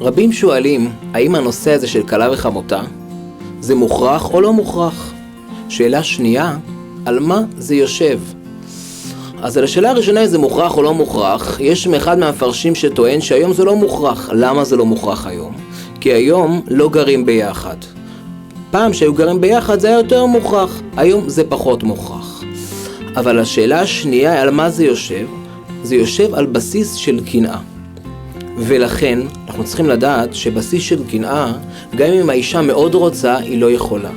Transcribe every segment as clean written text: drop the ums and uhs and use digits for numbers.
רבים שואלים, האם הנושא הזה של כלה וחמותה זה מוכרח או לא מוכרח? שאלה שנייה, על מה זה יושב? אז על השאלה הראשונה, זה מוכרח או לא מוכרח, יש אחד מהמפרשים שטוען שהיום זה לא מוכרח. למה זה לא מוכרח היום? כי היום לא גרים ביחד. פעם שהיו גרים ביחד זה היה יותר מוכרח, היום זה פחות מוכרח. אבל השאלה השנייה, על מה זה יושב? זה יושב על בסיס של קנאה. ולכן אנחנו צריכים לדעת שבסיס של קנאה, גם אם האישה מאוד רוצה, היא לא יכולה.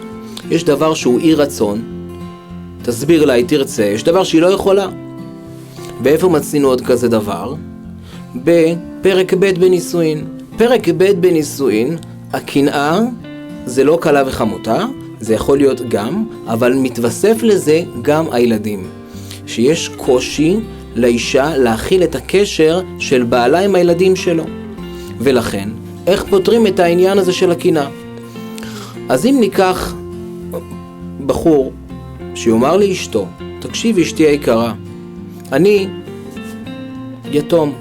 יש דבר שהוא אי רצון, תסביר לה, היא תרצה, יש דבר שהיא לא יכולה. ואיפה מצינו עוד כזה דבר? בפרק ב' בנישואין. פרק ב' בנישואין, הקנאה זה לא כלה וחמותה, זה יכול להיות גם, אבל מתווסף לזה גם הילדים. שיש קושי לאישה להכיל את הקשר של בעלה עם הילדים שלו. ולכן, איך פותרים את העניין הזה של הקנאה? אז אם ניקח בחור שיאמר לאשתו, תקשיב אשתי היקרה, אני יתום,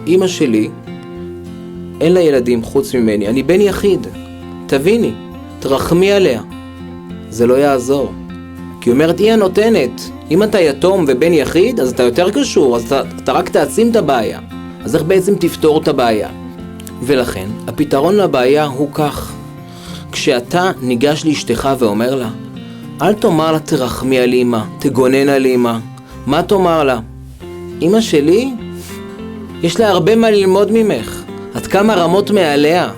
אמא שלי אין לה ילדים חוץ ממני, אני בן יחיד, תביני, תרחמי עליה. זה לא יעזור, כי היא אומרת, היא הנותנת. אם אתה יתום ובן יחיד, אז אתה יותר קשור, אז אתה רק תעצים את הבעיה. אז איך בעצם תפתור את הבעיה? ולכן, הפתרון לבעיה הוא כך, כשאתה ניגש לאשתך ואומר לה, אל תאמר לה תרחמי על אמא, תגונן על אמא. מה תאמר לה? אמא שלי, יש לה הרבה מה ללמוד ממך. את כמה רמות מעליה.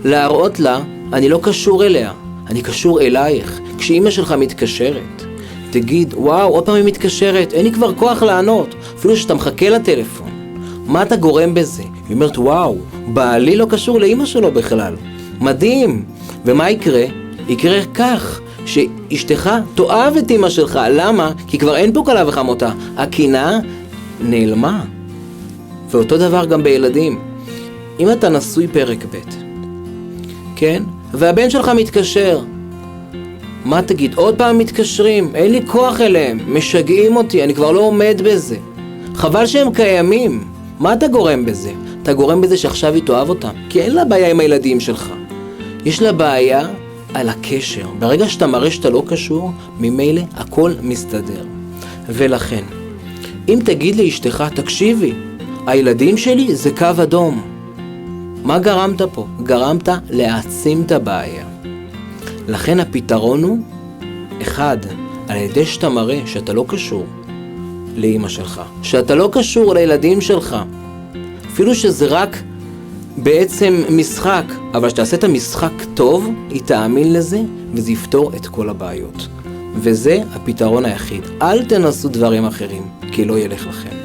להראות לה, אני לא קשור אליה, אני קשור אלייך. כשאמא שלך מתקשרת, תגיד, וואו, עוד פעם היא מתקשרת, אין לי כבר כוח לענות, אפילו שאתה מחכה לטלפון. מה אתה גורם בזה? היא אומרת, וואו, בעלי לא קשור לאמא שלו בכלל. מדהים. ומה יקרה? יקרה כך, שאשתך תאהב את אמא שלך. למה? כי כבר אין פה כלה וחמותה. הקנאה נעלמה. ואותו דבר גם בילדים. אם אתה נשוי פרק ב', כן? והבן שלך מתקשר, מה תגיד? עוד פעם מתקשרים, אין לי כוח אליהם, משגעים אותי, אני כבר לא עומד בזה. חבל שהם קיימים. מה אתה גורם בזה? אתה גורם בזה שעכשיו היא תאהב אותם, כי אין לה בעיה עם הילדים שלך. יש לה בעיה על הקשר. ברגע שאתה מראה שאתה לא קשור, ממילא הכל מסתדר. ולכן, אם תגיד לאשתך, תקשיבי, הילדים שלי זה קו אדום. מה גרמת פה? גרמת להעצים את הבעיה. לכן הפתרון הוא, אחד, על ידי שאתה מראה שאתה לא קשור לאמא שלך, שאתה לא קשור לילדים שלך, אפילו שזה רק בעצם משחק, אבל שתעשה את המשחק טוב, היא תאמין לזה, וזה יפתור את כל הבעיות. וזה הפתרון היחיד. אל תנסו דברים אחרים, כי לא ילך לכם.